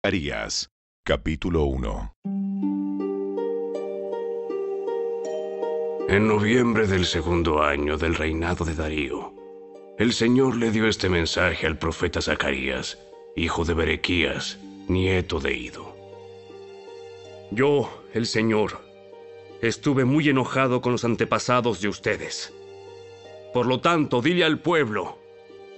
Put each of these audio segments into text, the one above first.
Zacarías, capítulo 1. En noviembre del segundo año del reinado de Darío, el Señor le dio este mensaje al profeta Zacarías, hijo de Berequías, nieto de Ido. Yo, el Señor, estuve muy enojado con los antepasados de ustedes. Por lo tanto, dile al pueblo,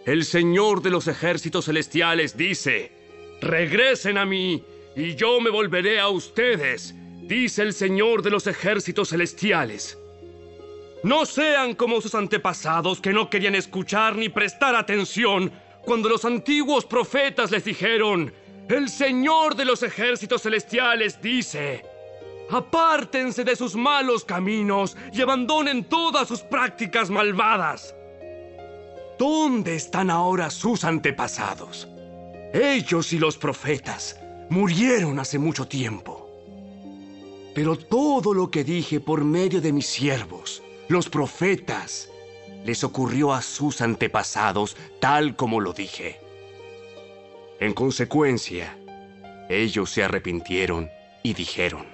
el Señor de los ejércitos celestiales dice: regresen a mí, y yo me volveré a ustedes, dice el Señor de los ejércitos celestiales. No sean como sus antepasados que no querían escuchar ni prestar atención cuando los antiguos profetas les dijeron: el Señor de los ejércitos celestiales dice: apártense de sus malos caminos y abandonen todas sus prácticas malvadas. ¿Dónde están ahora sus antepasados? Ellos y los profetas murieron hace mucho tiempo. Pero todo lo que dije por medio de mis siervos, los profetas, les ocurrió a sus antepasados tal como lo dije. En consecuencia, ellos se arrepintieron y dijeron: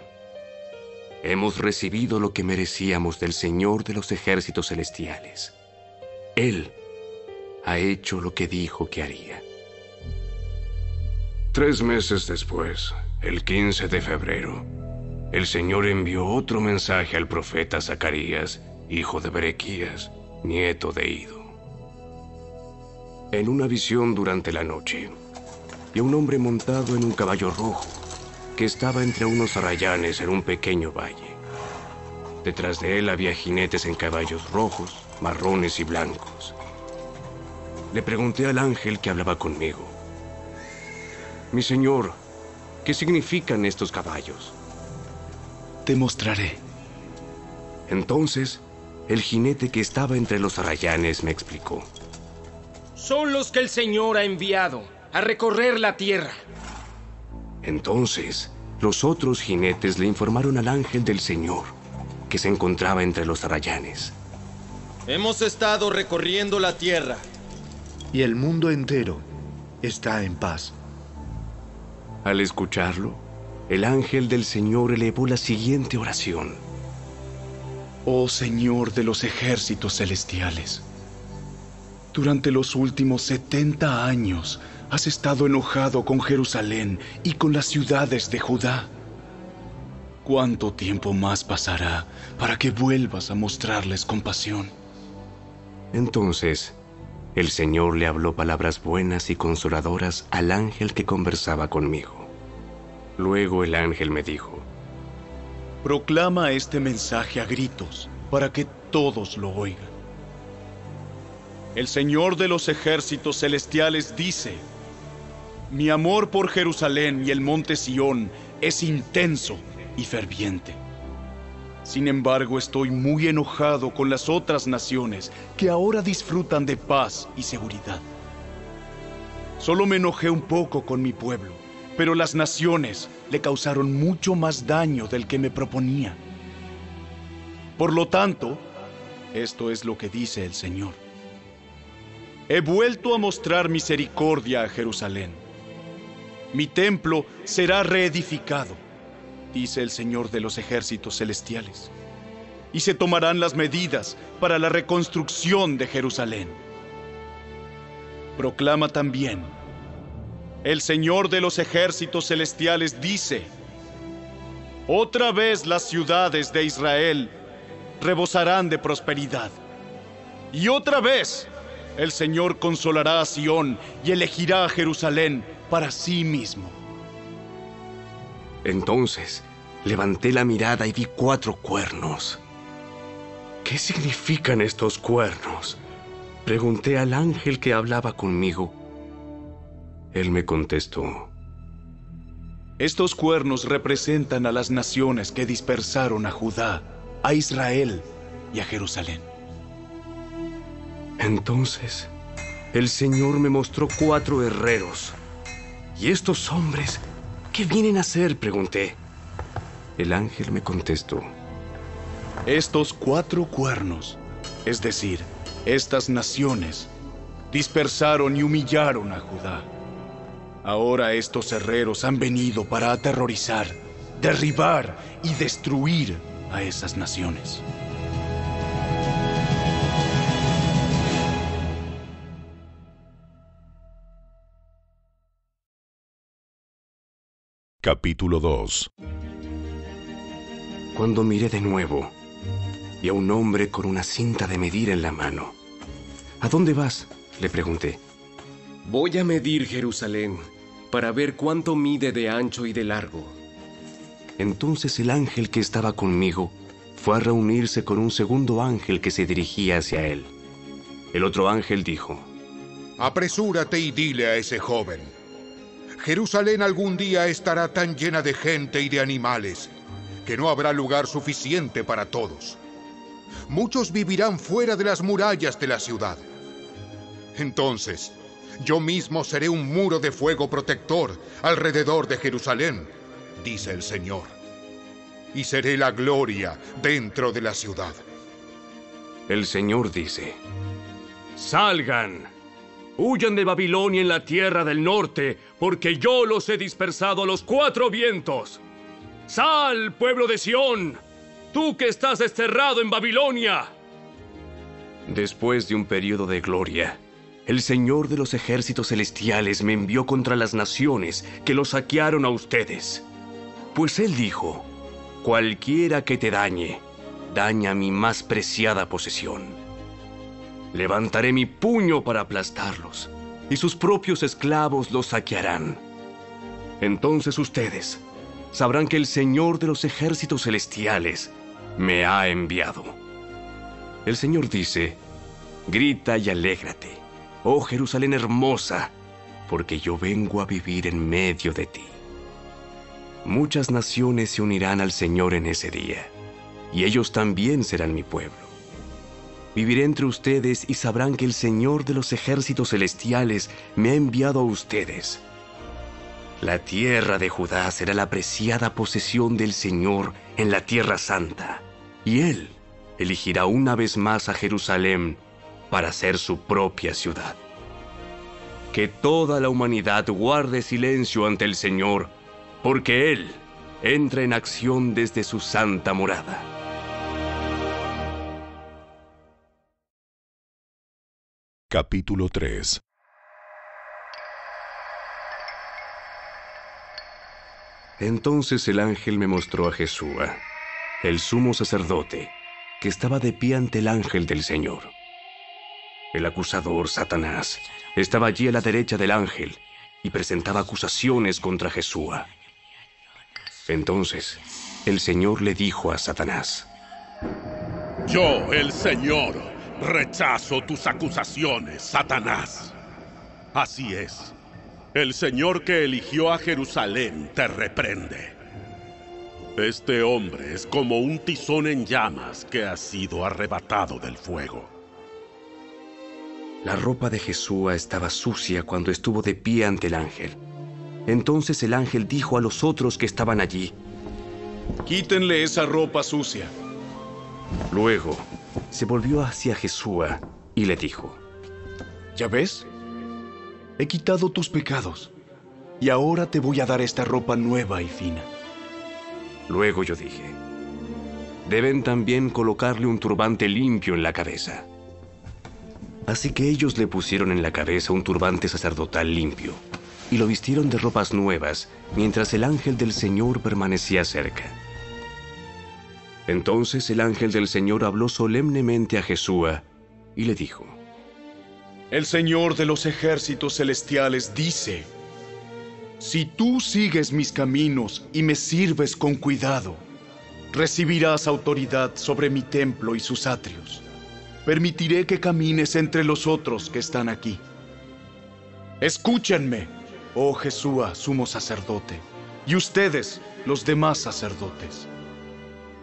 hemos recibido lo que merecíamos del Señor de los ejércitos celestiales. Él ha hecho lo que dijo que haría. 3 meses después, el 15 de febrero, el Señor envió otro mensaje al profeta Zacarías, hijo de Berequías, nieto de Ido. En una visión durante la noche, vi a un hombre montado en un caballo rojo que estaba entre unos arrayanes en un pequeño valle. Detrás de él había jinetes en caballos rojos, marrones y blancos. Le pregunté al ángel que hablaba conmigo: mi señor, ¿qué significan estos caballos? Te mostraré. Entonces, el jinete que estaba entre los arrayanes me explicó: son los que el Señor ha enviado a recorrer la tierra. Entonces, los otros jinetes le informaron al ángel del Señor, que se encontraba entre los arrayanes: hemos estado recorriendo la tierra, y el mundo entero está en paz. Al escucharlo, el ángel del Señor elevó la siguiente oración: Oh Señor de los ejércitos celestiales, durante los últimos 70 años has estado enojado con Jerusalén y con las ciudades de Judá. ¿Cuánto tiempo más pasará para que vuelvas a mostrarles compasión? Entonces, el Señor le habló palabras buenas y consoladoras al ángel que conversaba conmigo. Luego el ángel me dijo: proclama este mensaje a gritos para que todos lo oigan. El Señor de los ejércitos celestiales dice: mi amor por Jerusalén y el monte Sión es intenso y ferviente. Sin embargo, estoy muy enojado con las otras naciones que ahora disfrutan de paz y seguridad. Solo me enojé un poco con mi pueblo, pero las naciones le causaron mucho más daño del que me proponía. Por lo tanto, esto es lo que dice el Señor: he vuelto a mostrar misericordia a Jerusalén. Mi templo será reedificado, dice el Señor de los ejércitos celestiales, y se tomarán las medidas para la reconstrucción de Jerusalén. Proclama también: el Señor de los ejércitos celestiales dice: otra vez las ciudades de Israel rebosarán de prosperidad. Y otra vez el Señor consolará a Sión y elegirá a Jerusalén para sí mismo. Entonces, levanté la mirada y vi 4 cuernos. ¿Qué significan estos cuernos?, pregunté al ángel que hablaba conmigo. Él me contestó: estos cuernos representan a las naciones que dispersaron a Judá, a Israel y a Jerusalén. Entonces, el Señor me mostró 4 herreros. ¿Y estos hombres qué vienen a hacer?, pregunté. El ángel me contestó: estos 4 cuernos, es decir, estas naciones, dispersaron y humillaron a Judá. Ahora estos herreros han venido para aterrorizar, derribar y destruir a esas naciones. Capítulo 2. Cuando miré de nuevo, vi a un hombre con una cinta de medir en la mano. ¿A dónde vas?, le pregunté. Voy a medir Jerusalén para ver cuánto mide de ancho y de largo. Entonces el ángel que estaba conmigo fue a reunirse con un segundo ángel que se dirigía hacia él. El otro ángel dijo: Apresúrate y dile a ese joven: Jerusalén algún día estará tan llena de gente y de animales que no habrá lugar suficiente para todos. Muchos vivirán fuera de las murallas de la ciudad. Entonces, yo mismo seré un muro de fuego protector alrededor de Jerusalén, dice el Señor, y seré la gloria dentro de la ciudad. El Señor dice: ¡Salgan! ¡Huyan de Babilonia en la tierra del norte, porque yo los he dispersado a los 4 vientos! ¡Sal, pueblo de Sión! ¡Tú que estás desterrado en Babilonia! Después de un periodo de gloria, el Señor de los ejércitos celestiales me envió contra las naciones que los saquearon a ustedes. Pues Él dijo: cualquiera que te dañe, daña mi más preciada posesión. Levantaré mi puño para aplastarlos, y sus propios esclavos los saquearán. Entonces ustedes sabrán que el Señor de los ejércitos celestiales me ha enviado. El Señor dice: grita y alégrate, oh Jerusalén hermosa, porque yo vengo a vivir en medio de ti. Muchas naciones se unirán al Señor en ese día, y ellos también serán mi pueblo. Viviré entre ustedes y sabrán que el Señor de los ejércitos celestiales me ha enviado a ustedes. La tierra de Judá será la preciada posesión del Señor en la tierra santa, y Él elegirá una vez más a Jerusalén para ser su propia ciudad. Que toda la humanidad guarde silencio ante el Señor, porque Él entra en acción desde su santa morada. Capítulo 3. Entonces el ángel me mostró a Jesúa, el sumo sacerdote, que estaba de pie ante el ángel del Señor. El acusador, Satanás, estaba allí a la derecha del ángel y presentaba acusaciones contra Jesúa. Entonces el Señor le dijo a Satanás: Yo, el Señor, rechazo tus acusaciones, Satanás. Así es. El Señor que eligió a Jerusalén te reprende. Este hombre es como un tizón en llamas que ha sido arrebatado del fuego. La ropa de Jesúa estaba sucia cuando estuvo de pie ante el ángel. Entonces el ángel dijo a los otros que estaban allí: Quítenle esa ropa sucia. Luego se volvió hacia Jesúa y le dijo: ¿Ya ves? He quitado tus pecados, y ahora te voy a dar esta ropa nueva y fina. Luego yo dije: deben también colocarle un turbante limpio en la cabeza. Así que ellos le pusieron en la cabeza un turbante sacerdotal limpio, y lo vistieron de ropas nuevas, mientras el ángel del Señor permanecía cerca. Entonces el ángel del Señor habló solemnemente a Jesúa y le dijo: El Señor de los ejércitos celestiales dice: si tú sigues mis caminos y me sirves con cuidado, recibirás autoridad sobre mi templo y sus atrios. Permitiré que camines entre los otros que están aquí. Escúchenme, oh Jesúa, sumo sacerdote, y ustedes, los demás sacerdotes.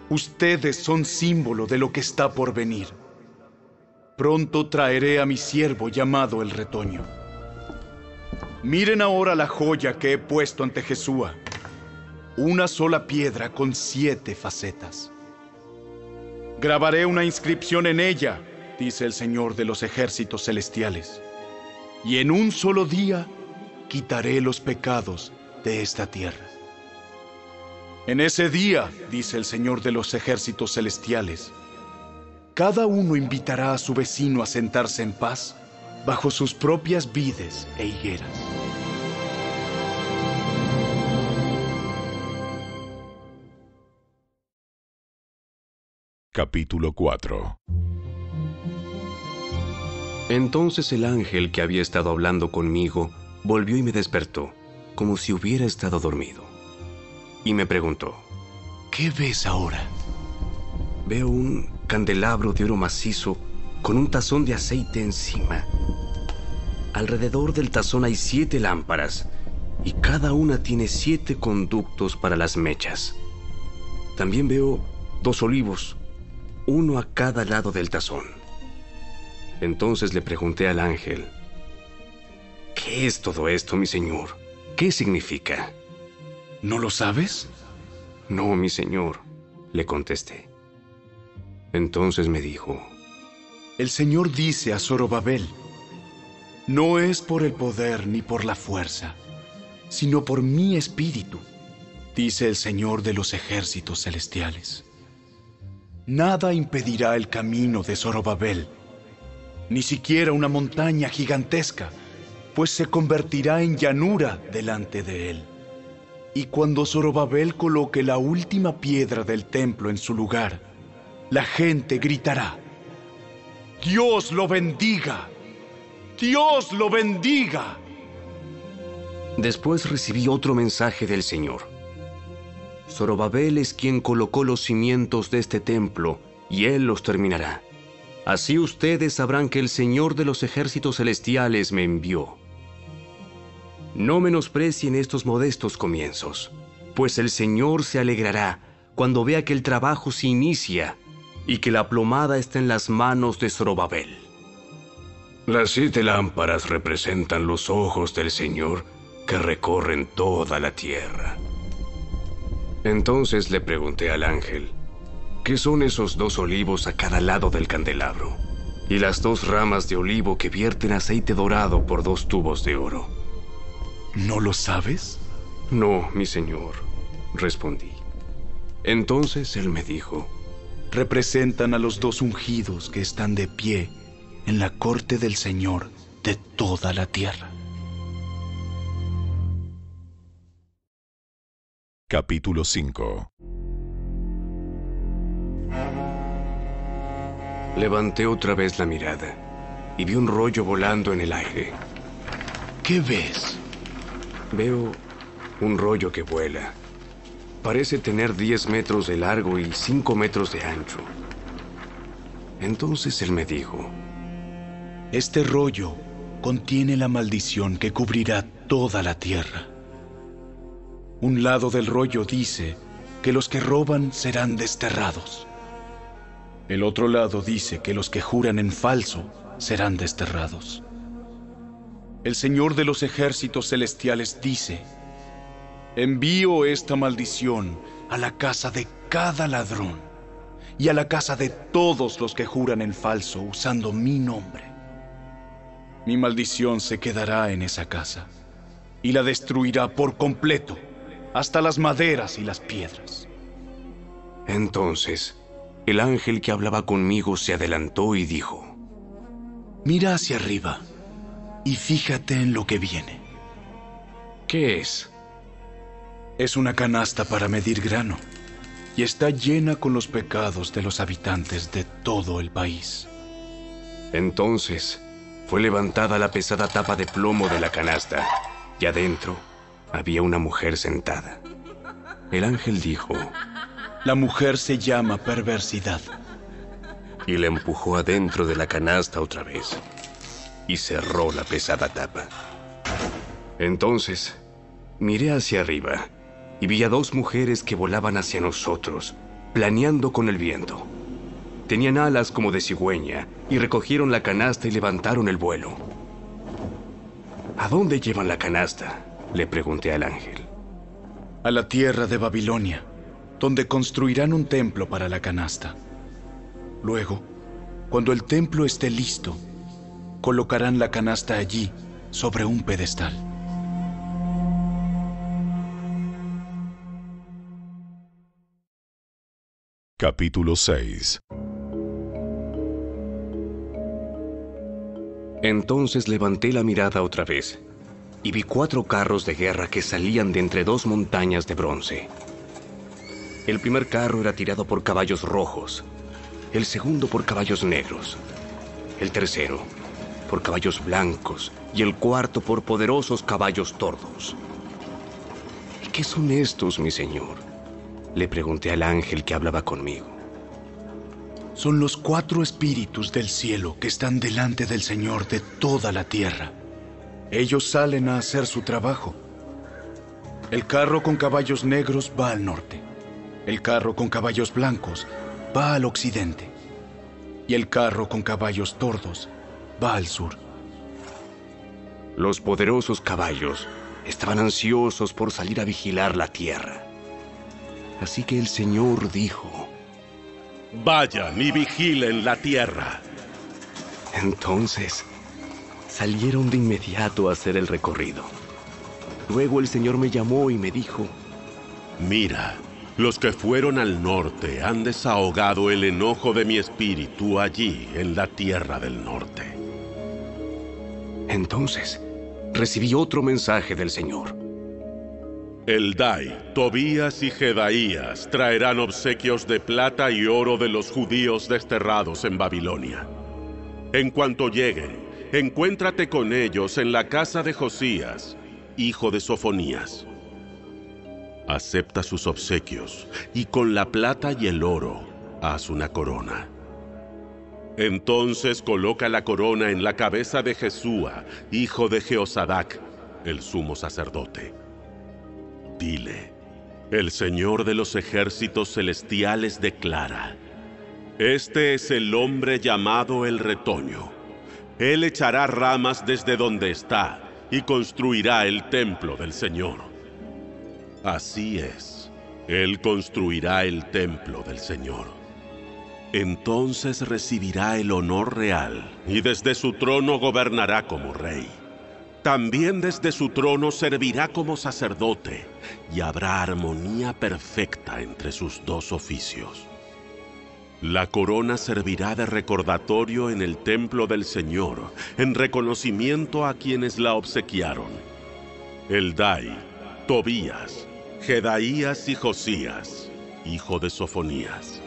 Ustedes son símbolo de lo que está por venir. Pronto traeré a mi siervo llamado el retoño. Miren ahora la joya que he puesto ante Jesúa. Una sola piedra con 7 facetas. Grabaré una inscripción en ella, dice el Señor de los ejércitos celestiales. Y en un solo día quitaré los pecados de esta tierra. En ese día, dice el Señor de los ejércitos celestiales, cada uno invitará a su vecino a sentarse en paz bajo sus propias vides e higueras. Capítulo 4. Entonces el ángel que había estado hablando conmigo volvió y me despertó, como si hubiera estado dormido. Y me preguntó: ¿Qué ves ahora? Veo un candelabro de oro macizo con un tazón de aceite encima. Alrededor del tazón hay 7 lámparas, y cada una tiene 7 conductos para las mechas. También veo 2 olivos, uno a cada lado del tazón. Entonces le pregunté al ángel: ¿qué es todo esto, mi señor? ¿Qué significa? ¿No lo sabes? No, mi señor, le contesté. Entonces me dijo: El Señor dice a Zorobabel: no es por el poder ni por la fuerza, sino por mi espíritu, dice el Señor de los ejércitos celestiales. Nada impedirá el camino de Zorobabel, ni siquiera una montaña gigantesca, pues se convertirá en llanura delante de él. Y cuando Zorobabel coloque la última piedra del templo en su lugar, la gente gritará: ¡Dios lo bendiga! ¡Dios lo bendiga! Después recibí otro mensaje del Señor. Zorobabel es quien colocó los cimientos de este templo, y él los terminará. Así ustedes sabrán que el Señor de los ejércitos celestiales me envió. No menosprecien estos modestos comienzos, pues el Señor se alegrará cuando vea que el trabajo se inicia y que la plomada está en las manos de Zorobabel. Las 7 lámparas representan los ojos del Señor que recorren toda la tierra. Entonces le pregunté al ángel: ¿qué son esos 2 olivos a cada lado del candelabro? Y las 2 ramas de olivo que vierten aceite dorado por 2 tubos de oro. ¿No lo sabes? No, mi señor, respondí. Entonces él me dijo: representan a los 2 ungidos que están de pie en la corte del Señor de toda la tierra. Capítulo 5. Levanté otra vez la mirada y vi un rollo volando en el aire. ¿Qué ves? Veo un rollo que vuela. Parece tener 10 metros de largo y 5 metros de ancho. Entonces él me dijo: este rollo contiene la maldición que cubrirá toda la tierra. Un lado del rollo dice que los que roban serán desterrados. El otro lado dice que los que juran en falso serán desterrados. El Señor de los ejércitos celestiales dice: envío esta maldición a la casa de cada ladrón y a la casa de todos los que juran en falso usando mi nombre. Mi maldición se quedará en esa casa y la destruirá por completo, hasta las maderas y las piedras. Entonces, el ángel que hablaba conmigo se adelantó y dijo: mira hacia arriba y fíjate en lo que viene. ¿Qué es? Es una canasta para medir grano y está llena con los pecados de los habitantes de todo el país. Entonces fue levantada la pesada tapa de plomo de la canasta y adentro había una mujer sentada. El ángel dijo: la mujer se llama perversidad. Y la empujó adentro de la canasta otra vez y cerró la pesada tapa. Entonces miré hacia arriba y vi a 2 mujeres que volaban hacia nosotros, planeando con el viento. Tenían alas como de cigüeña y recogieron la canasta y levantaron el vuelo. ¿A dónde llevan la canasta?, le pregunté al ángel. A la tierra de Babilonia, donde construirán un templo para la canasta. Luego, cuando el templo esté listo, colocarán la canasta allí, sobre un pedestal. Capítulo 6. Entonces levanté la mirada otra vez, y vi 4 carros de guerra que salían de entre 2 montañas de bronce. El primer carro era tirado por caballos rojos, el segundo por caballos negros, el tercero por caballos blancos y el cuarto por poderosos caballos tordos. ¿Y qué son estos, mi señor?, le pregunté al ángel que hablaba conmigo. Son los 4 espíritus del cielo que están delante del Señor de toda la tierra. Ellos salen a hacer su trabajo. El carro con caballos negros va al norte. El carro con caballos blancos va al occidente. Y el carro con caballos tordos va al sur. Los poderosos caballos estaban ansiosos por salir a vigilar la tierra. Así que el Señor dijo: Vayan y vigilen la tierra. Entonces salieron de inmediato a hacer el recorrido. Luego el Señor me llamó y me dijo: Mira, los que fueron al norte han desahogado el enojo de mi espíritu allí en la tierra del norte. Entonces recibí otro mensaje del Señor. Eldai, Tobías y Jedaías traerán obsequios de plata y oro de los judíos desterrados en Babilonia. En cuanto lleguen, encuéntrate con ellos en la casa de Josías, hijo de Sofonías. Acepta sus obsequios y con la plata y el oro haz una corona. Entonces coloca la corona en la cabeza de Jesúa, hijo de Jeosadac, el sumo sacerdote. Dile: el Señor de los ejércitos celestiales declara: este es el hombre llamado el retoño. Él echará ramas desde donde está y construirá el templo del Señor. Así es, Él construirá el templo del Señor. Entonces recibirá el honor real y desde su trono gobernará como rey. También desde su trono servirá como sacerdote y habrá armonía perfecta entre sus 2 oficios. La corona servirá de recordatorio en el templo del Señor, en reconocimiento a quienes la obsequiaron: Eldai, Tobías, Jedaías y Josías, hijo de Sofonías.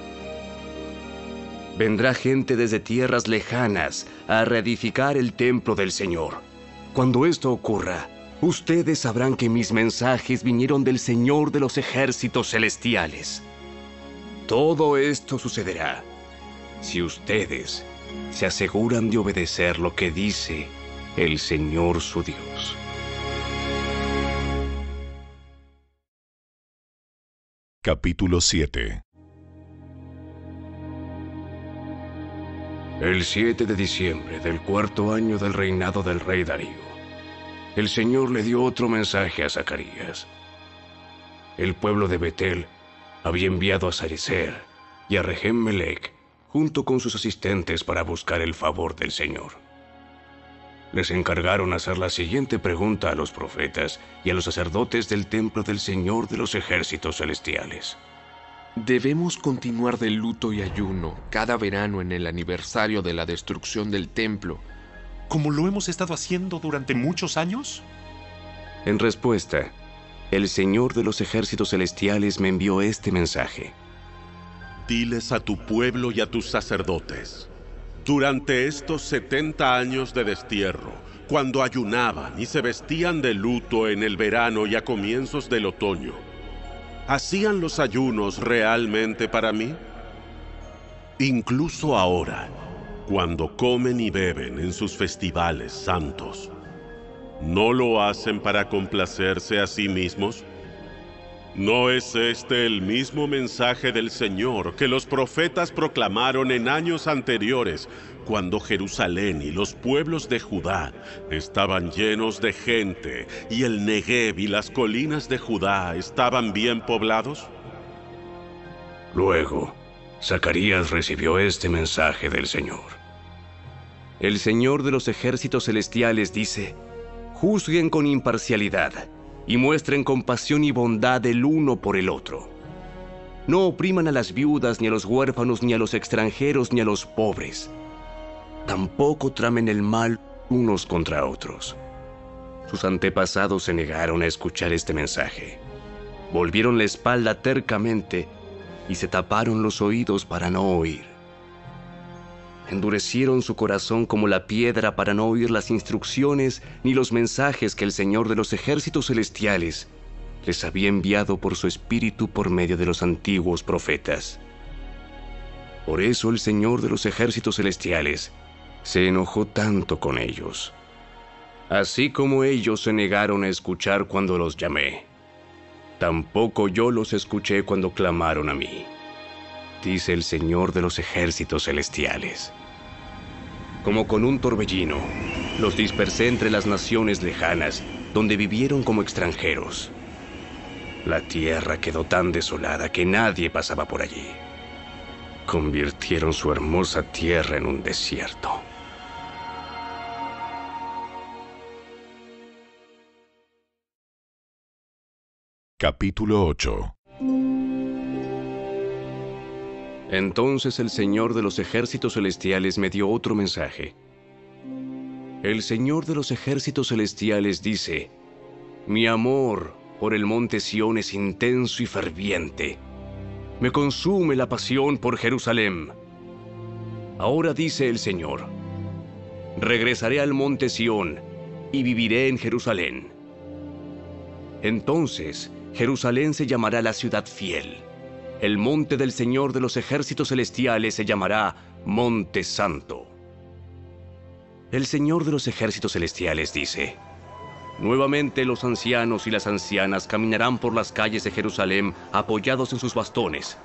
Vendrá gente desde tierras lejanas a reedificar el templo del Señor. Cuando esto ocurra, ustedes sabrán que mis mensajes vinieron del Señor de los ejércitos celestiales. Todo esto sucederá si ustedes se aseguran de obedecer lo que dice el Señor su Dios. Capítulo 7. El 7 de diciembre del 4º año del reinado del rey Darío, el Señor le dio otro mensaje a Zacarías. El pueblo de Betel había enviado a Sarecer y a Regem-Melech junto con sus asistentes para buscar el favor del Señor. Les encargaron hacer la siguiente pregunta a los profetas y a los sacerdotes del templo del Señor de los ejércitos celestiales. ¿Debemos continuar de luto y ayuno cada verano en el aniversario de la destrucción del templo, como lo hemos estado haciendo durante muchos años? En respuesta, el Señor de los ejércitos celestiales me envió este mensaje. Diles a tu pueblo y a tus sacerdotes: durante estos 70 años de destierro, cuando ayunaban y se vestían de luto en el verano y a comienzos del otoño, ¿hacían los ayunos realmente para mí? Incluso ahora, cuando comen y beben en sus festivales santos, ¿no lo hacen para complacerse a sí mismos? ¿No es este el mismo mensaje del Señor que los profetas proclamaron en años anteriores, cuando Jerusalén y los pueblos de Judá estaban llenos de gente y el Negev y las colinas de Judá estaban bien poblados? Luego, Zacarías recibió este mensaje del Señor. El Señor de los ejércitos celestiales dice: juzguen con imparcialidad y muestren compasión y bondad el uno por el otro. No opriman a las viudas, ni a los huérfanos, ni a los extranjeros, ni a los pobres. Tampoco tramen el mal unos contra otros. Sus antepasados se negaron a escuchar este mensaje. Volvieron la espalda tercamente y se taparon los oídos para no oír. Endurecieron su corazón como la piedra para no oír las instrucciones ni los mensajes que el Señor de los ejércitos celestiales les había enviado por su espíritu por medio de los antiguos profetas. Por eso el Señor de los ejércitos celestiales se enojó tanto con ellos, así como ellos se negaron a escuchar cuando los llamé. Tampoco yo los escuché cuando clamaron a mí, dice el Señor de los ejércitos celestiales. Como con un torbellino, los dispersé entre las naciones lejanas, donde vivieron como extranjeros. La tierra quedó tan desolada que nadie pasaba por allí. Convirtieron su hermosa tierra en un desierto. Capítulo 8. Entonces el Señor de los ejércitos celestiales me dio otro mensaje. El Señor de los ejércitos celestiales dice: Mi amor por el monte Sión es intenso y ferviente. Me consume la pasión por Jerusalén. Ahora dice el Señor: regresaré al monte Sión y viviré en Jerusalén. Entonces Jerusalén se llamará la ciudad fiel. El monte del Señor de los ejércitos celestiales se llamará Monte Santo. El Señor de los ejércitos celestiales dice: nuevamente los ancianos y las ancianas caminarán por las calles de Jerusalén apoyados en sus bastones,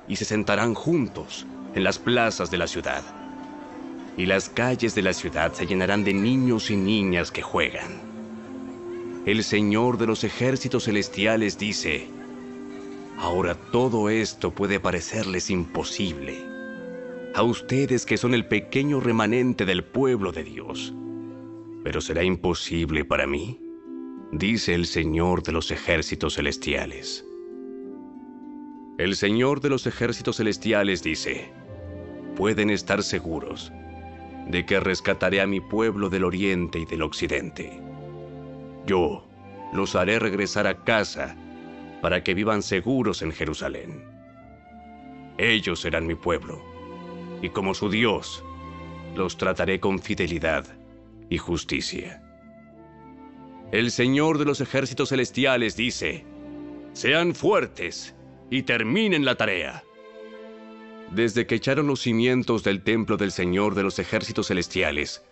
y se sentarán juntos en las plazas de la ciudad. Y las calles de la ciudad se llenarán de niños y niñas que juegan. El Señor de los ejércitos celestiales dice: ahora todo esto puede parecerles imposible a ustedes que son el pequeño remanente del pueblo de Dios. ¿Pero será imposible para mí?, dice el Señor de los ejércitos celestiales. El Señor de los ejércitos celestiales dice: pueden estar seguros de que rescataré a mi pueblo del oriente y del occidente. Yo los haré regresar a casa para que vivan seguros en Jerusalén. Ellos serán mi pueblo, y como su Dios, los trataré con fidelidad y justicia. El Señor de los ejércitos celestiales dice: sean fuertes y terminen la tarea. Desde que echaron los cimientos del templo del Señor de los ejércitos celestiales,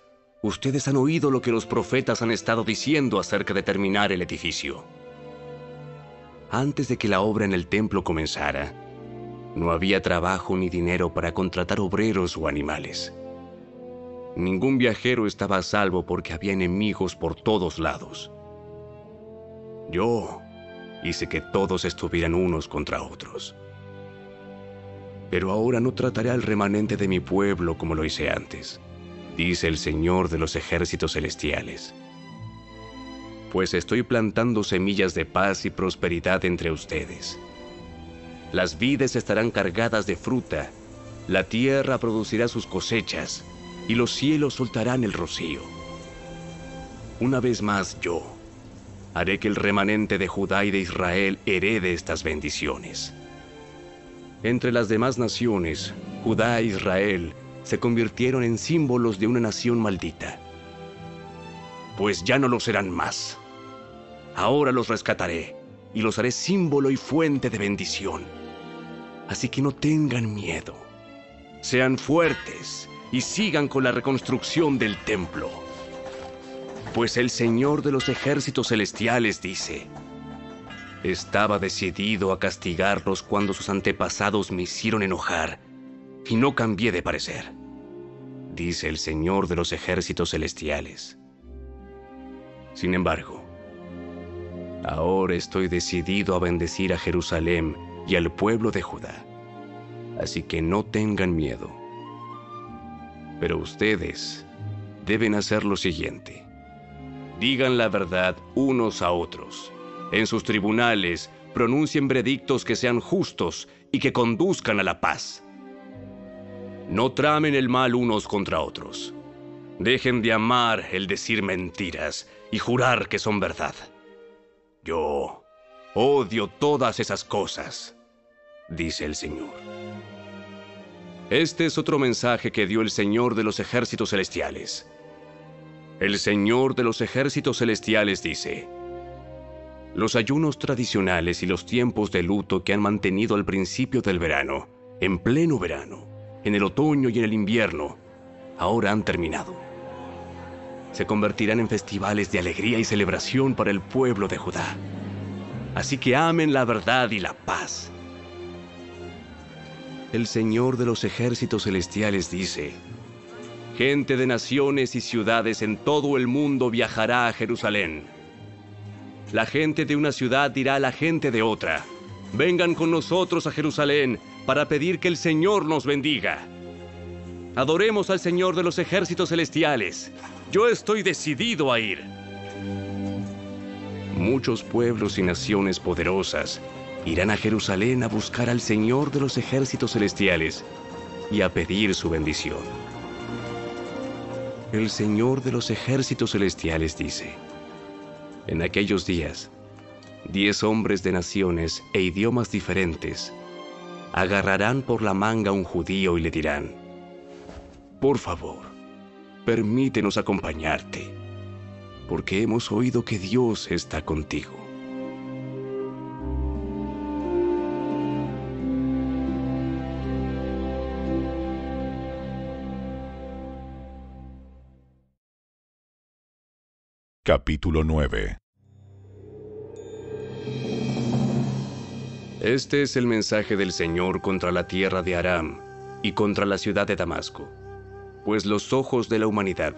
ustedes han oído lo que los profetas han estado diciendo acerca de terminar el edificio. Antes de que la obra en el templo comenzara, no había trabajo ni dinero para contratar obreros o animales. Ningún viajero estaba a salvo porque había enemigos por todos lados. Yo hice que todos estuvieran unos contra otros. Pero ahora no trataré al remanente de mi pueblo como lo hice antes, dice el Señor de los ejércitos celestiales. Pues estoy plantando semillas de paz y prosperidad entre ustedes. Las vides estarán cargadas de fruta, la tierra producirá sus cosechas, y los cielos soltarán el rocío. Una vez más yo haré que el remanente de Judá y de Israel herede estas bendiciones. Entre las demás naciones, Judá e Israel se convirtieron en símbolos de una nación maldita. Pues ya no lo serán más. Ahora los rescataré y los haré símbolo y fuente de bendición. Así que no tengan miedo. Sean fuertes y sigan con la reconstrucción del templo. Pues el Señor de los ejércitos celestiales dice: estaba decidido a castigarlos cuando sus antepasados me hicieron enojar, y no cambié de parecer, dice el Señor de los ejércitos celestiales. Sin embargo, ahora estoy decidido a bendecir a Jerusalén y al pueblo de Judá, así que no tengan miedo. Pero ustedes deben hacer lo siguiente: digan la verdad unos a otros. En sus tribunales pronuncien veredictos que sean justos y que conduzcan a la paz. No tramen el mal unos contra otros. Dejen de amar el decir mentiras y jurar que son verdad. Yo odio todas esas cosas, dice el Señor. Este es otro mensaje que dio el Señor de los ejércitos celestiales. El Señor de los ejércitos celestiales dice: los ayunos tradicionales y los tiempos de luto que han mantenido al principio del verano, en pleno verano, en el otoño y en el invierno, ahora han terminado. Se convertirán en festivales de alegría y celebración para el pueblo de Judá. Así que amen la verdad y la paz. El Señor de los ejércitos celestiales dice: gente de naciones y ciudades en todo el mundo viajará a Jerusalén. La gente de una ciudad dirá a la gente de otra: vengan con nosotros a Jerusalén para pedir que el Señor nos bendiga. Adoremos al Señor de los ejércitos celestiales. Yo estoy decidido a ir. Muchos pueblos y naciones poderosas irán a Jerusalén a buscar al Señor de los ejércitos celestiales y a pedir su bendición. El Señor de los ejércitos celestiales dice: en aquellos días, 10 hombres de naciones e idiomas diferentes agarrarán por la manga a un judío y le dirán: por favor, permítenos acompañarte, porque hemos oído que Dios está contigo. Capítulo 9. Este es el mensaje del Señor contra la tierra de Aram y contra la ciudad de Damasco, pues los ojos de la humanidad,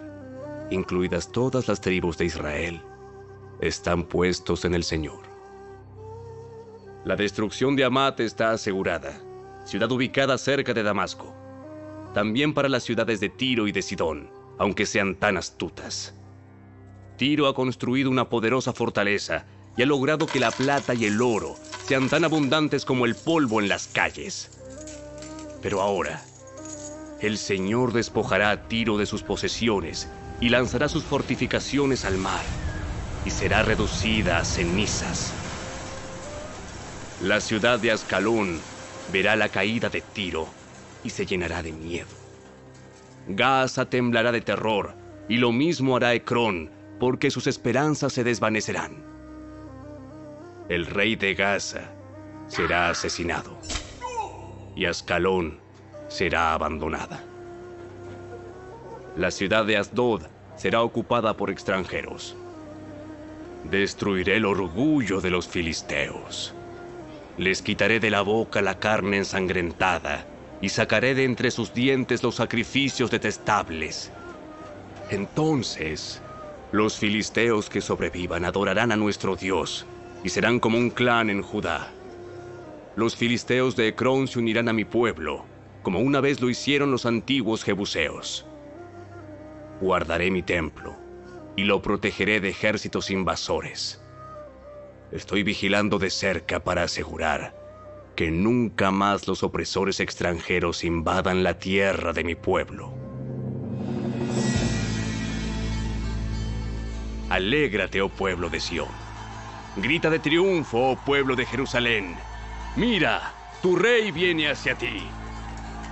incluidas todas las tribus de Israel, están puestos en el Señor. La destrucción de Hamat está asegurada, ciudad ubicada cerca de Damasco. También para las ciudades de Tiro y de Sidón, aunque sean tan astutas. Tiro ha construido una poderosa fortaleza y ha logrado que la plata y el oro sean tan abundantes como el polvo en las calles. Pero ahora, el Señor despojará a Tiro de sus posesiones y lanzará sus fortificaciones al mar, y será reducida a cenizas. La ciudad de Ascalón verá la caída de Tiro y se llenará de miedo. Gaza temblará de terror, y lo mismo hará Ecrón, porque sus esperanzas se desvanecerán. El rey de Gaza será asesinado, y Ascalón será abandonada. La ciudad de Asdod será ocupada por extranjeros. Destruiré el orgullo de los filisteos. Les quitaré de la boca la carne ensangrentada, y sacaré de entre sus dientes los sacrificios detestables. Entonces, los filisteos que sobrevivan adorarán a nuestro Dios, y serán como un clan en Judá. Los filisteos de Ecrón se unirán a mi pueblo, como una vez lo hicieron los antiguos jebuseos. Guardaré mi templo, y lo protegeré de ejércitos invasores. Estoy vigilando de cerca para asegurar que nunca más los opresores extranjeros invadan la tierra de mi pueblo. Alégrate, oh pueblo de Sión. Grita de triunfo, oh pueblo de Jerusalén. Mira, tu rey viene hacia ti.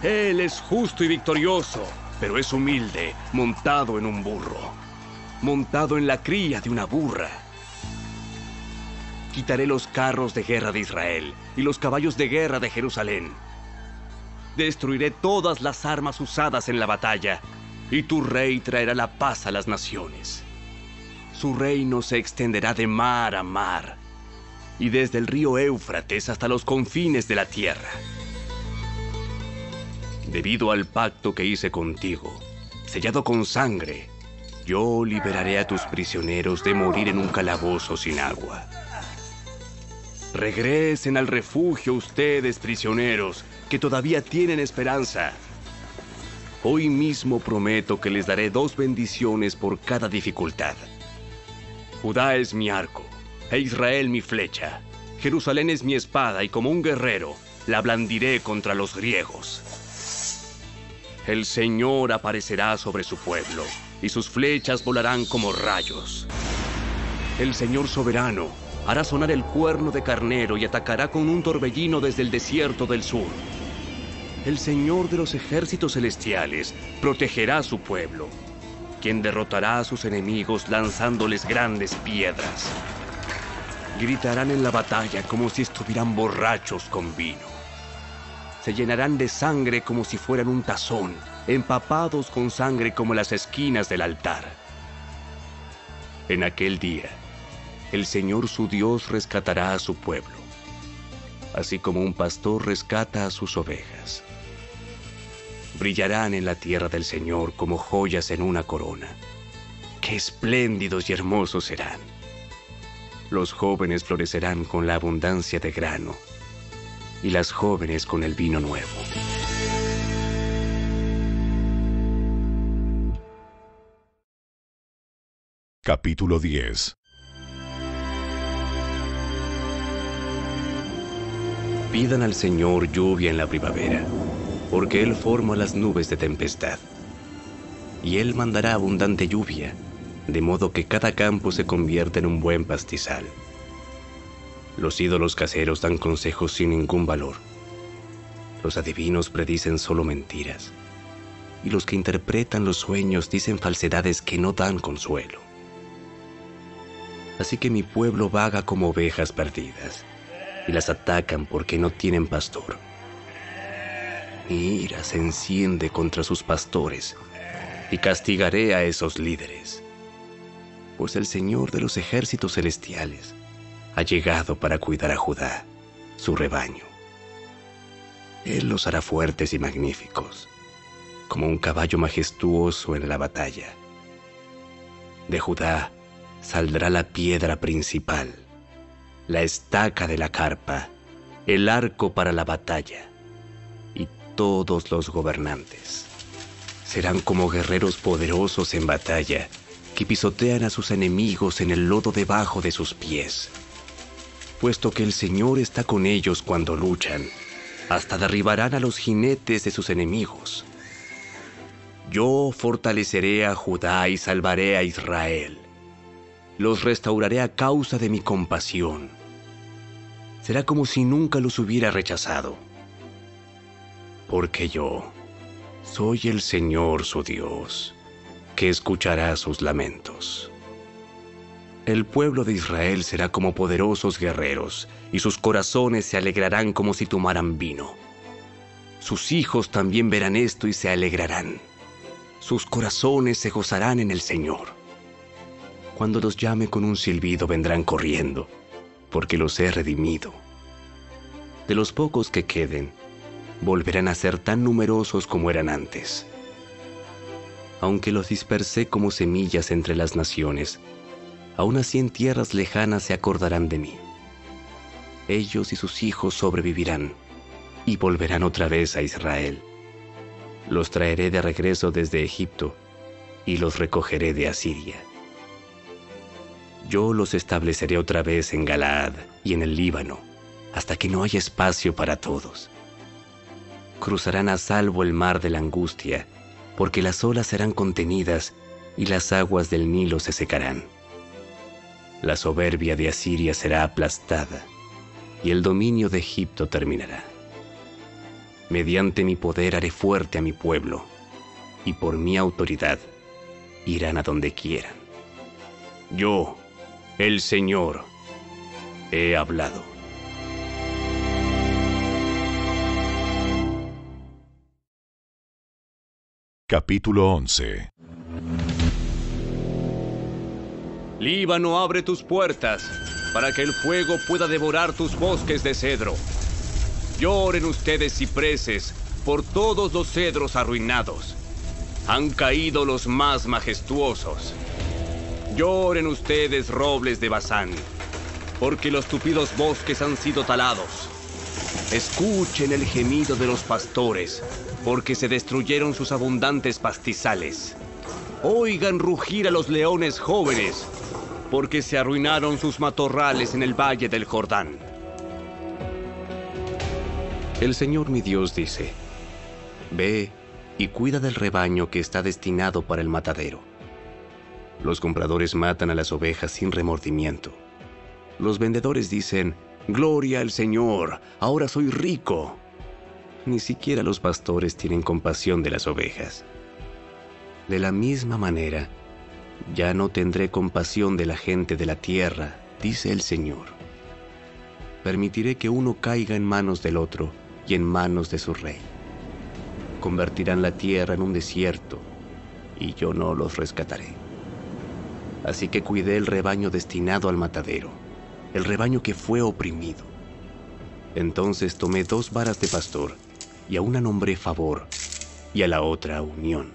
Él es justo y victorioso, pero es humilde, montado en un burro, montado en la cría de una burra. Quitaré los carros de guerra de Israel y los caballos de guerra de Jerusalén. Destruiré todas las armas usadas en la batalla, y tu rey traerá la paz a las naciones. Su reino se extenderá de mar a mar, y desde el río Éufrates hasta los confines de la tierra. Debido al pacto que hice contigo, sellado con sangre, yo liberaré a tus prisioneros de morir en un calabozo sin agua. Regresen al refugio ustedes, prisioneros, que todavía tienen esperanza. Hoy mismo prometo que les daré 2 bendiciones por cada dificultad. Judá es mi arco, e Israel mi flecha. Jerusalén es mi espada y como un guerrero la blandiré contra los griegos. El Señor aparecerá sobre su pueblo y sus flechas volarán como rayos. El Señor soberano hará sonar el cuerno de carnero y atacará con un torbellino desde el desierto del sur. El Señor de los ejércitos celestiales protegerá a su pueblo, quien derrotará a sus enemigos lanzándoles grandes piedras. Gritarán en la batalla como si estuvieran borrachos con vino. Se llenarán de sangre como si fueran un tazón, empapados con sangre como las esquinas del altar. En aquel día, el Señor su Dios rescatará a su pueblo, así como un pastor rescata a sus ovejas. Brillarán en la tierra del Señor como joyas en una corona. ¡Qué espléndidos y hermosos serán! Los jóvenes florecerán con la abundancia de grano, y las jóvenes con el vino nuevo. Capítulo 10. Pidan al Señor lluvia en la primavera, porque Él forma las nubes de tempestad. Y Él mandará abundante lluvia, de modo que cada campo se convierta en un buen pastizal. Los ídolos caseros dan consejos sin ningún valor. Los adivinos predicen solo mentiras. Y los que interpretan los sueños dicen falsedades que no dan consuelo. Así que mi pueblo vaga como ovejas perdidas, y las atacan porque no tienen pastor. Mi ira se enciende contra sus pastores, y castigaré a esos líderes. Pues el Señor de los ejércitos celestiales ha llegado para cuidar a Judá, su rebaño. Él los hará fuertes y magníficos, como un caballo majestuoso en la batalla. De Judá saldrá la piedra principal, la estaca de la carpa, el arco para la batalla, y todos los gobernantes. Serán como guerreros poderosos en batalla, que pisotean a sus enemigos en el lodo debajo de sus pies. Puesto que el Señor está con ellos cuando luchan, hasta derribarán a los jinetes de sus enemigos. Yo fortaleceré a Judá y salvaré a Israel. Los restauraré a causa de mi compasión. Será como si nunca los hubiera rechazado. Porque yo soy el Señor su Dios, que escuchará sus lamentos. El pueblo de Israel será como poderosos guerreros, y sus corazones se alegrarán como si tomaran vino. Sus hijos también verán esto y se alegrarán. Sus corazones se gozarán en el Señor. Cuando los llame con un silbido vendrán corriendo, porque los he redimido. De los pocos que queden, volverán a ser tan numerosos como eran antes. Aunque los dispersé como semillas entre las naciones, aún así en tierras lejanas se acordarán de mí. Ellos y sus hijos sobrevivirán y volverán otra vez a Israel. Los traeré de regreso desde Egipto y los recogeré de Asiria. Yo los estableceré otra vez en Galaad y en el Líbano, hasta que no haya espacio para todos. Cruzarán a salvo el mar de la angustia, porque las olas serán contenidas y las aguas del Nilo se secarán. La soberbia de Asiria será aplastada, y el dominio de Egipto terminará. Mediante mi poder haré fuerte a mi pueblo, y por mi autoridad irán a donde quieran. Yo, el Señor, he hablado. Capítulo 11. Líbano, abre tus puertas, para que el fuego pueda devorar tus bosques de cedro. Lloren ustedes, cipreses, por todos los cedros arruinados. Han caído los más majestuosos. Lloren ustedes, robles de Basán, porque los tupidos bosques han sido talados. Escuchen el gemido de los pastores, porque se destruyeron sus abundantes pastizales. Oigan rugir a los leones jóvenes, porque se arruinaron sus matorrales en el valle del Jordán. El Señor mi Dios dice: Ve y cuida del rebaño que está destinado para el matadero. Los compradores matan a las ovejas sin remordimiento. Los vendedores dicen: Gloria al Señor, ahora soy rico. Ni siquiera los pastores tienen compasión de las ovejas. De la misma manera, ya no tendré compasión de la gente de la tierra, dice el Señor. Permitiré que uno caiga en manos del otro y en manos de su rey. Convertirán la tierra en un desierto, y yo no los rescataré. Así que cuidé el rebaño destinado al matadero, el rebaño que fue oprimido. Entonces tomé 2 varas de pastor, y a una nombré favor, y a la otra unión.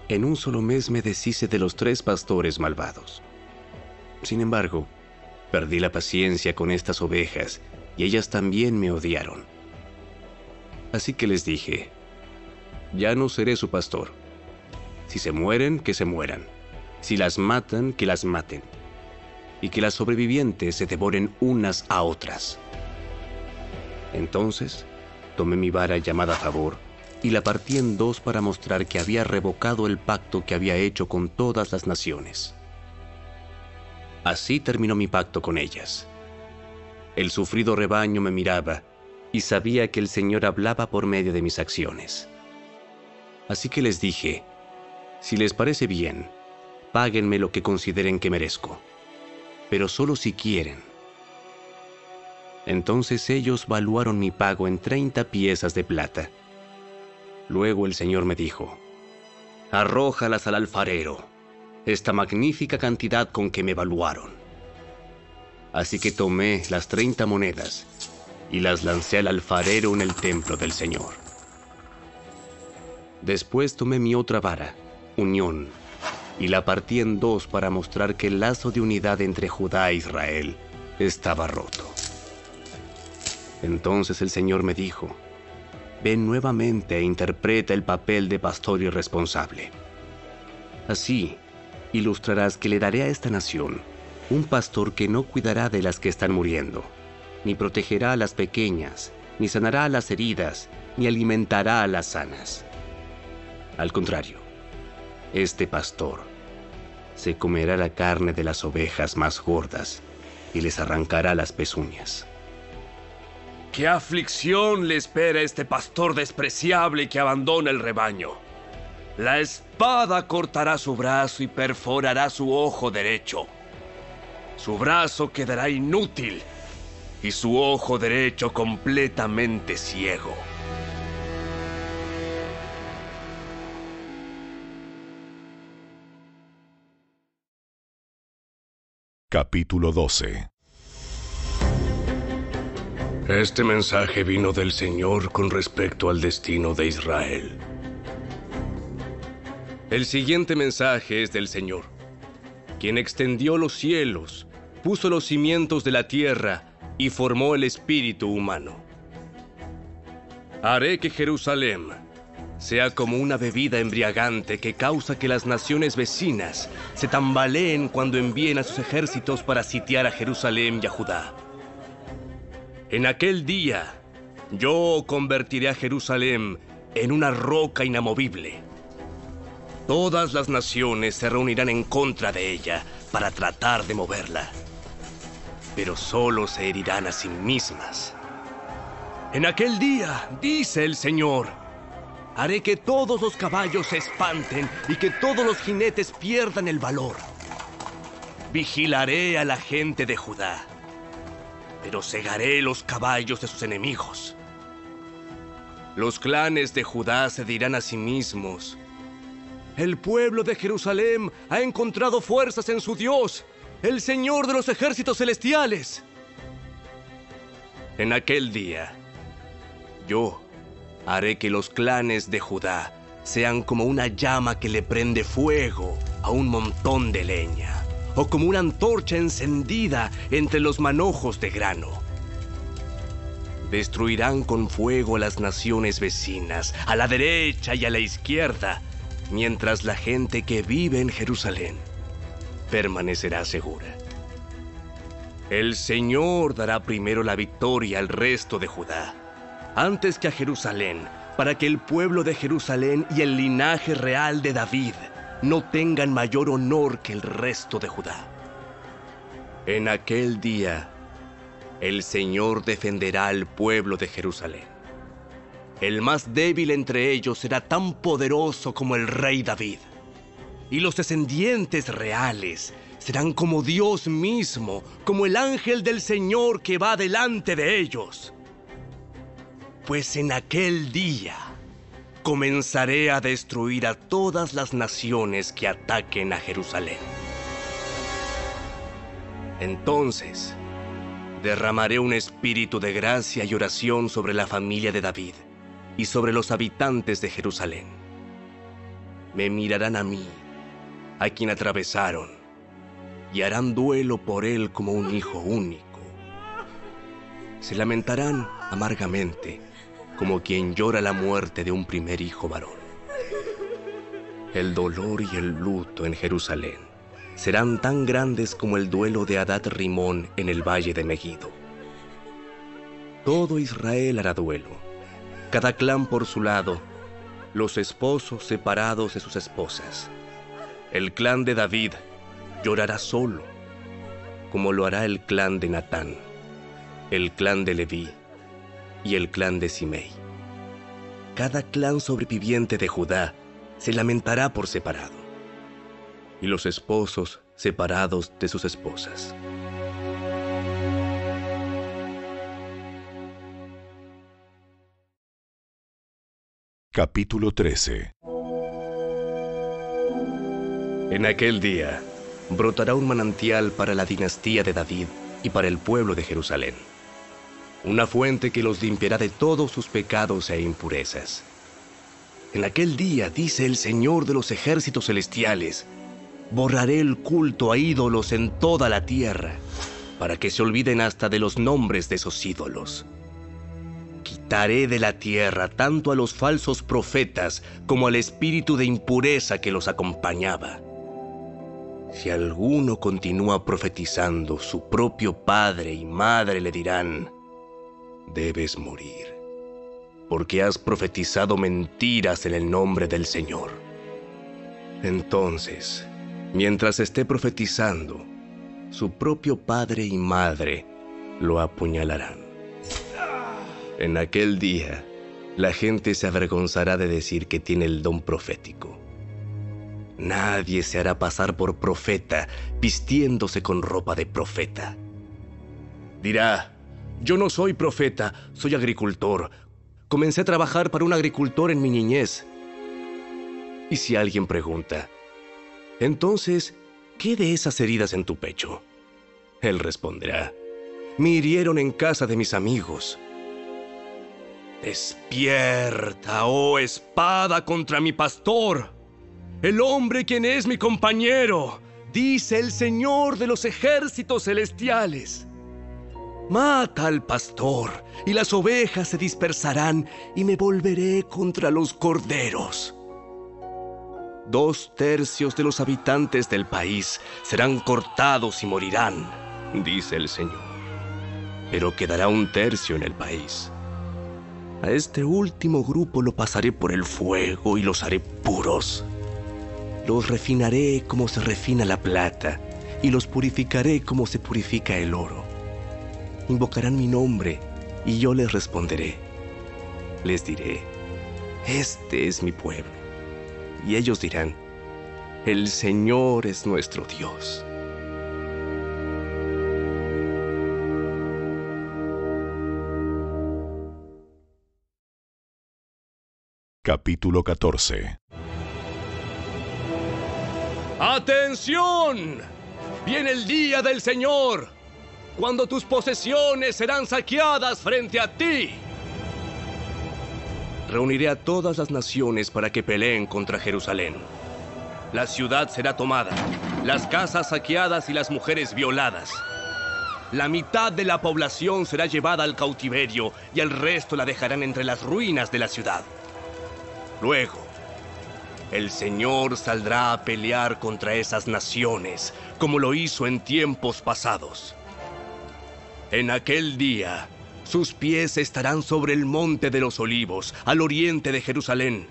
En un solo mes me deshice de los 3 pastores malvados. Sin embargo, perdí la paciencia con estas ovejas, y ellas también me odiaron. Así que les dije: ya no seré su pastor. Si se mueren, que se mueran. Si las matan, que las maten. Y que las sobrevivientes se devoren unas a otras. Entonces, tomé mi vara llamada favor y la partí en 2 para mostrar que había revocado el pacto que había hecho con todas las naciones. Así terminó mi pacto con ellas. El sufrido rebaño me miraba y sabía que el Señor hablaba por medio de mis acciones. Así que les dije: si les parece bien, páguenme lo que consideren que merezco, pero solo si quieren. Entonces ellos valuaron mi pago en 30 piezas de plata. Luego el Señor me dijo: arrójalas al alfarero, esta magnífica cantidad con que me valuaron. Así que tomé las 30 monedas y las lancé al alfarero en el templo del Señor. Después tomé mi otra vara, unión, y la partí en 2 para mostrar que el lazo de unidad entre Judá e Israel estaba roto. Entonces el Señor me dijo: ven nuevamente e interpreta el papel de pastor irresponsable. Así ilustrarás que le daré a esta nación un pastor que no cuidará de las que están muriendo, ni protegerá a las pequeñas, ni sanará a las heridas, ni alimentará a las sanas. Al contrario, este pastor se comerá la carne de las ovejas más gordas y les arrancará las pezuñas. ¿Qué aflicción le espera a este pastor despreciable que abandona el rebaño? La espada cortará su brazo y perforará su ojo derecho. Su brazo quedará inútil y su ojo derecho completamente ciego. Capítulo 12. Este mensaje vino del Señor con respecto al destino de Israel. El siguiente mensaje es del Señor, quien extendió los cielos, puso los cimientos de la tierra y formó el espíritu humano. Haré que Jerusalén sea como una bebida embriagante que causa que las naciones vecinas se tambaleen cuando envíen a sus ejércitos para sitiar a Jerusalén y a Judá. En aquel día, yo convertiré a Jerusalén en una roca inamovible. Todas las naciones se reunirán en contra de ella para tratar de moverla, pero solo se herirán a sí mismas. En aquel día, dice el Señor, haré que todos los caballos se espanten y que todos los jinetes pierdan el valor. Vigilaré a la gente de Judá, pero cegaré los caballos de sus enemigos. Los clanes de Judá se dirán a sí mismos: el pueblo de Jerusalén ha encontrado fuerzas en su Dios, el Señor de los ejércitos celestiales. En aquel día, yo haré que los clanes de Judá sean como una llama que le prende fuego a un montón de leña, o como una antorcha encendida entre los manojos de grano. Destruirán con fuego a las naciones vecinas, a la derecha y a la izquierda, mientras la gente que vive en Jerusalén permanecerá segura. El Señor dará primero la victoria al resto de Judá, antes que a Jerusalén, para que el pueblo de Jerusalén y el linaje real de David no tengan mayor honor que el resto de Judá. En aquel día, el Señor defenderá al pueblo de Jerusalén. El más débil entre ellos será tan poderoso como el rey David, y los descendientes reales serán como Dios mismo, como el ángel del Señor que va delante de ellos. Pues en aquel día comenzaré a destruir a todas las naciones que ataquen a Jerusalén. Entonces, derramaré un espíritu de gracia y oración sobre la familia de David y sobre los habitantes de Jerusalén. Me mirarán a mí, a quien atravesaron, y harán duelo por él como un hijo único. Se lamentarán amargamente, como quien llora la muerte de un primer hijo varón. El dolor y el luto en Jerusalén serán tan grandes como el duelo de Hadad Rimón en el valle de Megiddo. Todo Israel hará duelo, cada clan por su lado, los esposos separados de sus esposas. El clan de David llorará solo, como lo hará el clan de Natán, el clan de Leví y el clan de Simei. Cada clan sobreviviente de Judá se lamentará por separado, y los esposos separados de sus esposas. Capítulo 13. En aquel día brotará un manantial para la dinastía de David y para el pueblo de Jerusalén. Una fuente que los limpiará de todos sus pecados e impurezas. En aquel día, dice el Señor de los ejércitos celestiales, borraré el culto a ídolos en toda la tierra, para que se olviden hasta de los nombres de esos ídolos. Quitaré de la tierra tanto a los falsos profetas como al espíritu de impureza que los acompañaba. Si alguno continúa profetizando, su propio padre y madre le dirán: debes morir, porque has profetizado mentiras en el nombre del Señor. Entonces, mientras esté profetizando, su propio padre y madre lo apuñalarán. En aquel día, la gente se avergonzará de decir que tiene el don profético. Nadie se hará pasar por profeta vistiéndose con ropa de profeta. Dirá: yo no soy profeta, soy agricultor. Comencé a trabajar para un agricultor en mi niñez. Y si alguien pregunta: entonces, ¿qué de esas heridas en tu pecho? Él responderá: me hirieron en casa de mis amigos. Despierta, oh espada, contra mi pastor, el hombre quien es mi compañero, dice el Señor de los ejércitos celestiales. Mata al pastor, y las ovejas se dispersarán, y me volveré contra los corderos. 2/3 de los habitantes del país serán cortados y morirán, dice el Señor. Pero quedará 1/3 en el país. A este último grupo lo pasaré por el fuego y los haré puros. Los refinaré como se refina la plata, y los purificaré como se purifica el oro. Invocarán mi nombre, y yo les responderé. Les diré: este es mi pueblo. Y ellos dirán: el Señor es nuestro Dios. Capítulo 14. ¡Atención! Viene el día del Señor, cuando tus posesiones serán saqueadas frente a ti. Reuniré a todas las naciones para que peleen contra Jerusalén. La ciudad será tomada, las casas saqueadas y las mujeres violadas. La mitad de la población será llevada al cautiverio y el resto la dejarán entre las ruinas de la ciudad. Luego, el Señor saldrá a pelear contra esas naciones, como lo hizo en tiempos pasados. En aquel día, Sus pies estarán sobre el monte de los olivos, al oriente de Jerusalén.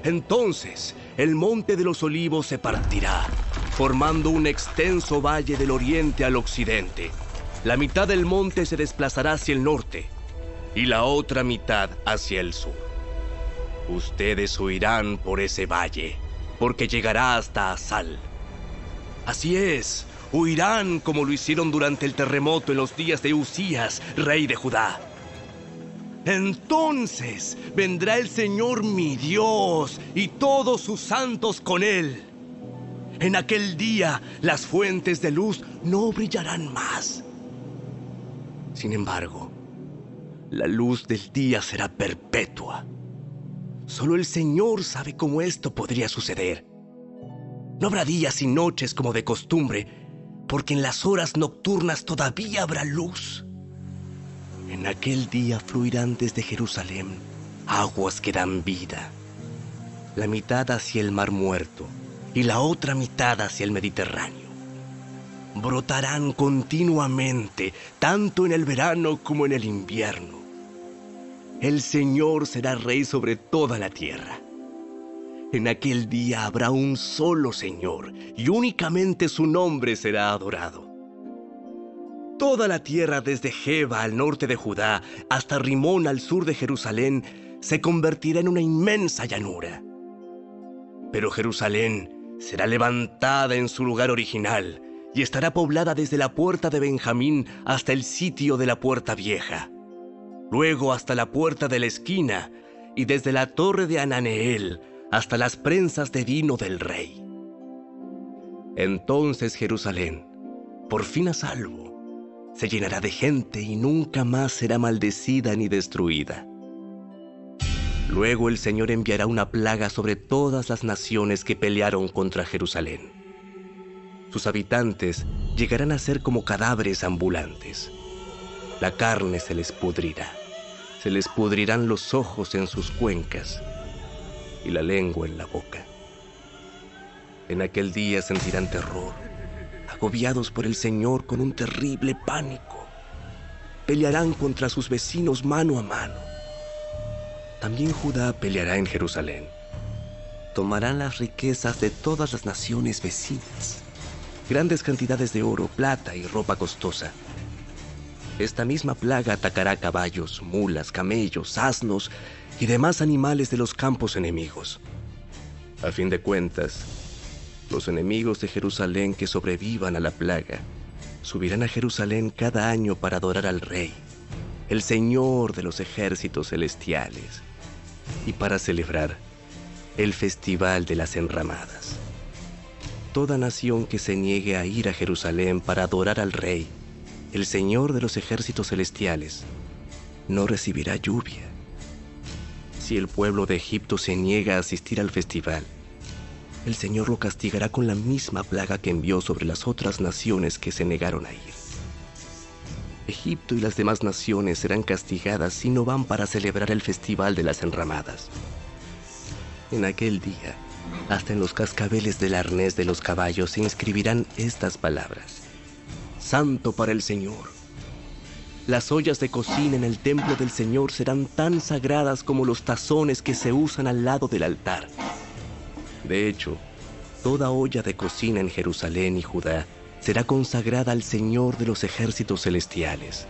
Entonces, el monte de los olivos se partirá, formando un extenso valle del oriente al occidente. La mitad del monte se desplazará hacia el norte y la otra mitad hacia el sur. Ustedes huirán por ese valle, porque llegará hasta Asal. Así es, huirán como lo hicieron durante el terremoto en los días de Usías, rey de Judá. Entonces vendrá el Señor mi Dios y todos sus santos con él. En aquel día las fuentes de luz no brillarán más. Sin embargo, la luz del día será perpetua. Solo el Señor sabe cómo esto podría suceder. No habrá días y noches como de costumbre, porque en las horas nocturnas todavía habrá luz. En aquel día fluirán desde Jerusalén aguas que dan vida, la mitad hacia el Mar Muerto y la otra mitad hacia el Mediterráneo. Brotarán continuamente, tanto en el verano como en el invierno. El Señor será rey sobre toda la tierra. En aquel día habrá un solo Señor, y únicamente su nombre será adorado. Toda la tierra desde Geba al norte de Judá hasta Rimón al sur de Jerusalén se convertirá en una inmensa llanura. Pero Jerusalén será levantada en su lugar original y estará poblada desde la puerta de Benjamín hasta el sitio de la puerta vieja, luego hasta la puerta de la esquina y desde la torre de Ananeel hasta las prensas de vino del rey. Entonces Jerusalén, por fin a salvo, se llenará de gente y nunca más será maldecida ni destruida. Luego el Señor enviará una plaga sobre todas las naciones que pelearon contra Jerusalén. Sus habitantes llegarán a ser como cadáveres ambulantes. La carne se les pudrirá, se les pudrirán los ojos en sus cuencas y la lengua en la boca. En aquel día sentirán terror, agobiados por el Señor con un terrible pánico. Pelearán contra sus vecinos mano a mano. También Judá peleará en Jerusalén. Tomarán las riquezas de todas las naciones vecinas, grandes cantidades de oro, plata y ropa costosa. Esta misma plaga atacará caballos, mulas, camellos, asnos y demás animales de los campos enemigos. A fin de cuentas, los enemigos de Jerusalén que sobrevivan a la plaga subirán a Jerusalén cada año para adorar al Rey, el Señor de los ejércitos celestiales, y para celebrar el Festival de las Enramadas. Toda nación que se niegue a ir a Jerusalén para adorar al Rey, el Señor de los ejércitos celestiales, no recibirá lluvia. Si el pueblo de Egipto se niega a asistir al festival, el Señor lo castigará con la misma plaga que envió sobre las otras naciones que se negaron a ir. Egipto y las demás naciones serán castigadas si no van para celebrar el Festival de las Enramadas. En aquel día, hasta en los cascabeles del arnés de los caballos se inscribirán estas palabras: Santo para el Señor. Las ollas de cocina en el templo del Señor serán tan sagradas como los tazones que se usan al lado del altar. De hecho, toda olla de cocina en Jerusalén y Judá será consagrada al Señor de los ejércitos celestiales.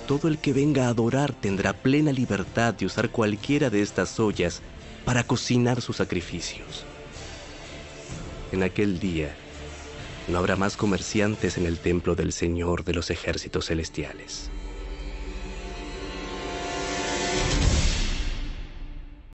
Todo el que venga a adorar tendrá plena libertad de usar cualquiera de estas ollas para cocinar sus sacrificios. En aquel día, no habrá más comerciantes en el templo del Señor de los ejércitos celestiales.